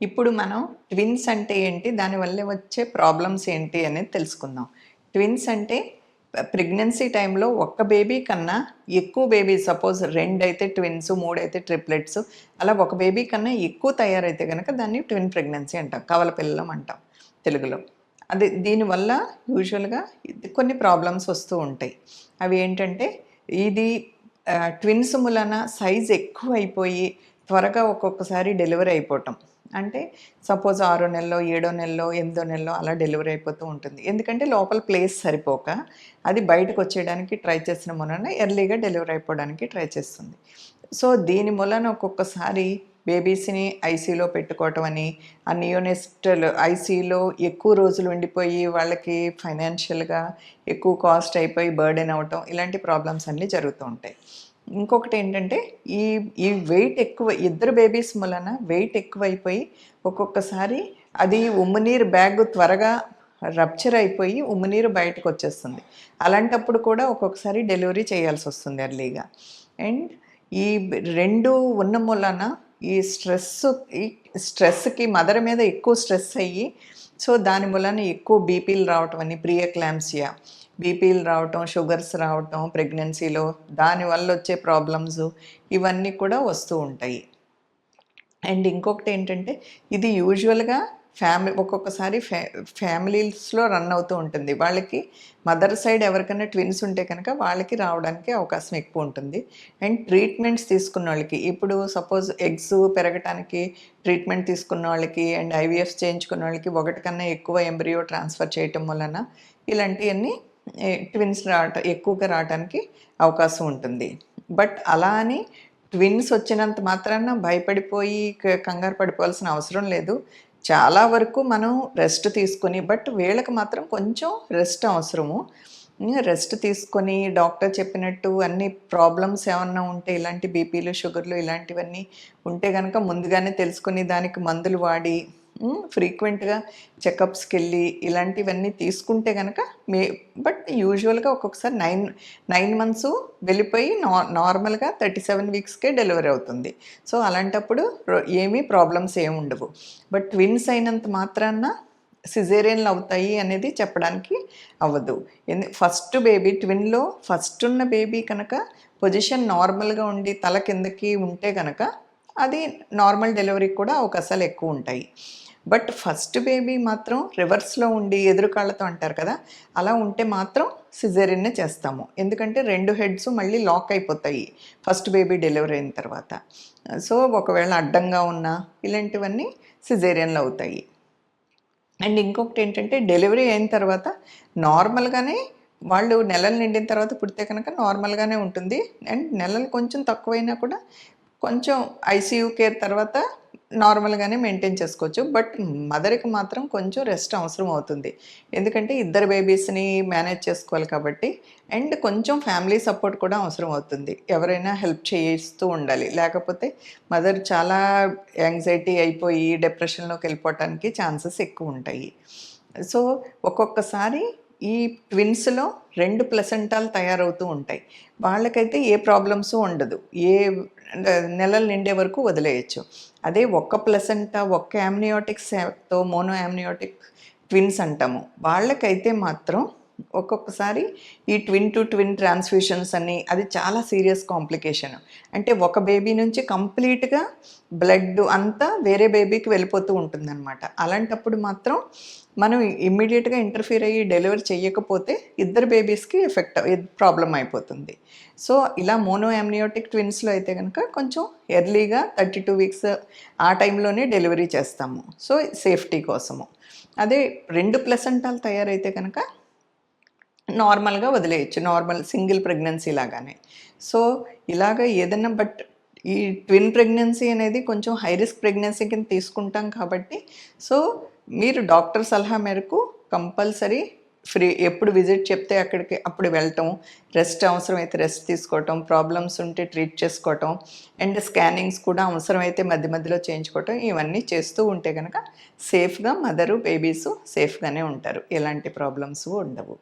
ఇప్పుడు మనం ట్విన్స్ అంటే ఏంటి? దానివల్ల వచ్చే ప్రాబ్లమ్స్ ఏంటి అనేది తెలుసుకుందాం. ట్విన్స్ అంటే ప్రెగ్నెన్సీ టైంలో ఒక్క బేబీ కన్నా ఎక్కువ బేబీస్ సపోజ్ 2 అయితే ట్విన్స్, 3 అయితే ట్రిప్లెట్స్ అలా ఒక బేబీ కన్నా ఎక్కువ తయారైతే గనక దాన్ని ట్విన్ ప్రెగ్నెన్సీ అంటాం. కవల పిల్లలం అంటాం తెలుగులో. అది దీనివల్ల యూజువల్‌గా కొన్ని ప్రాబ్లమ్స్ వస్తూ ఉంటాయి. అవి ఏంటంటే ఇది ట్విన్స్ మూలన సైజ్ ఎక్కువైపోయి త్వరగా ఒక్కొక్కసారి డెలివరీ అయిపోవటం. అంటే సపోజ్ 6 నెలలో, 7 నెలలో, 8 నెలలో అలా డెలివరీ అయిపోతూ ఉంటుంది. ఎందుకంటే లోపల ప్లేస్ సరిపోక అది బయటకొచ్చేయడానికి ట్రై చేసిన మూలన ఎర్లీగా డెలివరీ అయిపోవడానికి ట్రై చేస్తుంది. సో, దీని మూలన ఒక్కొక్కసారి బేబీస్‌ని ఐసీయూలో పెట్టుకోవటం అని, ఆ నియోనెస్టల్ ఐసీయూలో ఎక్కువ రోజులు ఉండిపోయి వాళ్ళకి ఫైనాన్షియల్‌గా ఎక్కువ కాస్ట్ అయిపోయి బర్డెన్ అవ్వటం ఇలాంటి ప్రాబ్లమ్స్ అన్నీ జరుగుతూ ఉంటాయి. ఇంకొకటేంటంటే ఈ ఈ వెయిట్ ఎక్కువ ఇద్దరు బేబీస్ మూలన వెయిట్ ఎక్కువైపోయి ఒక్కొక్కసారి అది ఉమ్మనీరు బ్యాగ్ త్వరగా రప్చర్ అయిపోయి ఉమ్మనీరు బయటకొచ్చేస్తుంది. అలాంటప్పుడు కూడా ఒక్కొక్కసారి డెలివరీ చేయాల్సొస్తుంది ఎర్లీగా. అండ్ ఈ 2 ఉన్న మూలన ఈ స్ట్రెస్‌కి మదర్ మీద ఎక్కువ స్ట్రెస్ అయ్యి సో, దాని మూలన ఎక్కువ బీపీలు రావటం అని ప్రీ ఎక్లాంప్సియా బీపీలు రావటం, షుగర్స్ రావటం ప్రెగ్నెన్సీలో దానివల్ల వచ్చే ప్రాబ్లమ్స్ ఇవన్నీ కూడా వస్తూ ఉంటాయి. అండ్ ఇంకొకటి ఏంటంటే ఇది యూజువల్‌గా ఒక్కొక్కసారి ఫ్యామిలీస్‌లో రన్ అవుతూ ఉంటుంది. వాళ్ళకి మదర్ సైడ్ ఎవరికైనా ట్విన్స్ ఉంటే కనుక వాళ్ళకి రావడానికి అవకాశం ఎక్కువ ఉంటుంది. అండ్ ట్రీట్మెంట్స్ తీసుకున్న వాళ్ళకి ఇప్పుడు సపోజ్ ఎగ్స్ పెరగటానికి ట్రీట్మెంట్ తీసుకున్న వాళ్ళకి అండ్ ఐవీఎఫ్ చేయించుకున్న వాళ్ళకి ఒకటి కన్నా ఎక్కువ ఎంబ్రియో ట్రాన్స్ఫర్ చేయటం వలన ఇలాంటియన్నీ ఎక్కువగా రావటానికి అవకాశం ఉంటుంది. బట్ అలా అని ట్విన్స్ వచ్చినంత మాత్రాన భయపడిపోయి కంగారు పడిపోవాల్సిన అవసరం లేదు. చాలా వరకు మనం రెస్ట్ తీసుకొని బట్ వీళ్ళకి మాత్రం కొంచెం రెస్ట్ అవసరము. రెస్ట్ తీసుకొని డాక్టర్ చెప్పినట్టు అన్ని ప్రాబ్లమ్స్ ఏమన్నా ఉంటే ఇలాంటి బీపీలు, షుగర్లు ఇలాంటివన్నీ ఉంటే గనక ముందుగానే తెలుసుకొని దానికి మందులు వాడి ఫ్రీక్వెంట్‌గా చెకప్స్‌కెళ్ళి ఇలాంటివన్నీ తీసుకుంటే గనక బట్ యూజువల్‌గా ఒక్కొక్కసారి 9 మంత్స్ వెళ్ళిపోయి నార్మల్‌గా 37 వీక్స్‌కే డెలివరీ అవుతుంది. సో, అలాంటప్పుడు ఏమీ ప్రాబ్లమ్స్ ఏమి ఉండవు. బట్ ట్విన్స్ అయినంత మాత్రాన సిజేరియన్‌లు అవుతాయి అనేది చెప్పడానికి అవ్వదు. ఫస్ట్ బేబీ ట్విన్‌లో ఫస్ట్ ఉన్న బేబీ కనుక పొజిషన్ నార్మల్‌గా ఉండి తల కిందకి ఉంటే గనక అది నార్మల్ డెలివరీకి కూడా అవకాశాలు ఎక్కువ ఉంటాయి. బట్ ఫస్ట్ బేబీ మాత్రం రివర్స్‌లో ఉండి ఎదురు కాళ్ళతో అంటారు కదా! అలా ఉంటే మాత్రం సిజేరియన్నే చేస్తాము. ఎందుకంటే 2 హెడ్స్ మళ్ళీ లాక్ అయిపోతాయి ఫస్ట్ బేబీ డెలివరీ అయిన తర్వాత. సో, ఒకవేళ అడ్డంగా ఉన్నా ఇలాంటివన్నీ సిజేరియన్‌లు అవుతాయి. అండ్ ఇంకొకటి ఏంటంటే డెలివరీ అయిన తర్వాత నార్మల్‌గానే వాళ్ళు నెలలు నిండిన తర్వాత పుడితే కనుక నార్మల్‌గానే ఉంటుంది. అండ్ నెలలు కొంచెం తక్కువైనా కూడా కొంచెం ఐసీయూ కేర్ తర్వాత నార్మల్‌గానే మెయింటైన్ చేసుకోవచ్చు. బట్ మదర్‌కి మాత్రం కొంచెం రెస్ట్ అవసరం అవుతుంది. ఎందుకంటే ఇద్దరు బేబీస్‌ని మేనేజ్ చేసుకోవాలి కాబట్టి. అండ్ కొంచెం ఫ్యామిలీ సపోర్ట్ కూడా అవసరం అవుతుంది. ఎవరైనా హెల్ప్ చేయిస్తూ ఉండాలి. లేకపోతే మదర్ చాలా యాంగ్జైటీ అయిపోయి డిప్రెషన్‌లోకి వెళ్ళిపోవటానికి ఛాన్సెస్ ఎక్కువ ఉంటాయి. సో, ఒక్కొక్కసారి ఈ ట్విన్స్‌లో 2 ప్లసెంటాలు తయారవుతూ ఉంటాయి. వాళ్ళకైతే ఏ ప్రాబ్లమ్సు ఉండదు. నెలలు నిండే వరకు వదిలేయొచ్చు. అదే ఒక్క ప్లసెంటా, ఒక్క యామ్నియోటిక్ సాక్‌తో మోనో యామ్నియోటిక్ ట్విన్స్ అంటాము. వాళ్ళకైతే మాత్రం ఒక్కొక్కసారి ఈ ట్విన్ టు ట్విన్ ట్రాన్స్‌ఫ్యూషన్స్ అని అది చాలా సీరియస్ కాంప్లికేషన్. అంటే ఒక బేబీ నుంచి కంప్లీట్‌గా బ్లడ్ అంతా వేరే బేబీకి వెళ్ళిపోతూ ఉంటుందన్నమాట. అలాంటప్పుడు మాత్రం మనం ఇమ్మీడియేట్‌గా ఇంటర్ఫియర్ అయ్యి డెలివరీ చేయకపోతే ఇద్దరు బేబీస్‌కి ప్రాబ్లమ్ అయిపోతుంది. సో, ఇలా మోనో యామ్నియోటిక్ ట్విన్స్‌లో అయితే గనక కొంచెం ఎర్లీగా 32 వీక్స్ ఆ టైంలోనే డెలివరీ చేస్తాము. సో, సేఫ్టీ కోసము. అదే 2 ప్లసెంటాలు తయారైతే కనుక నార్మల్‌గా వదిలేయొచ్చు. నార్మల్ సింగిల్ ప్రెగ్నెన్సీ లాగానే. సో, ఇలాగ ఏదన్నా బట్ ఈ ట్విన్ ప్రెగ్నెన్సీ అనేది కొంచెం హై రిస్క్ ప్రెగ్నెన్సీ కింద తీసుకుంటాం కాబట్టి, సో, మీరు డాక్టర్ సలహా మేరకు కంపల్సరీ ఎప్పుడు విజిట్ చెప్తే అక్కడికి అప్పుడు వెళ్ళటం, రెస్ట్ అవసరమైతే రెస్ట్ తీసుకోవటం, ప్రాబ్లమ్స్ ఉంటే ట్రీట్ చేసుకోవటం, అండ్ స్కానింగ్స్ కూడా అవసరమైతే మధ్య మధ్యలో చేయించుకోవటం, ఇవన్నీ చేస్తూ ఉంటే గనక సేఫ్‌గా మదరు, బేబీసు సేఫ్‌గానే ఉంటారు. ఎలాంటి ప్రాబ్లమ్స్ ఉండవు.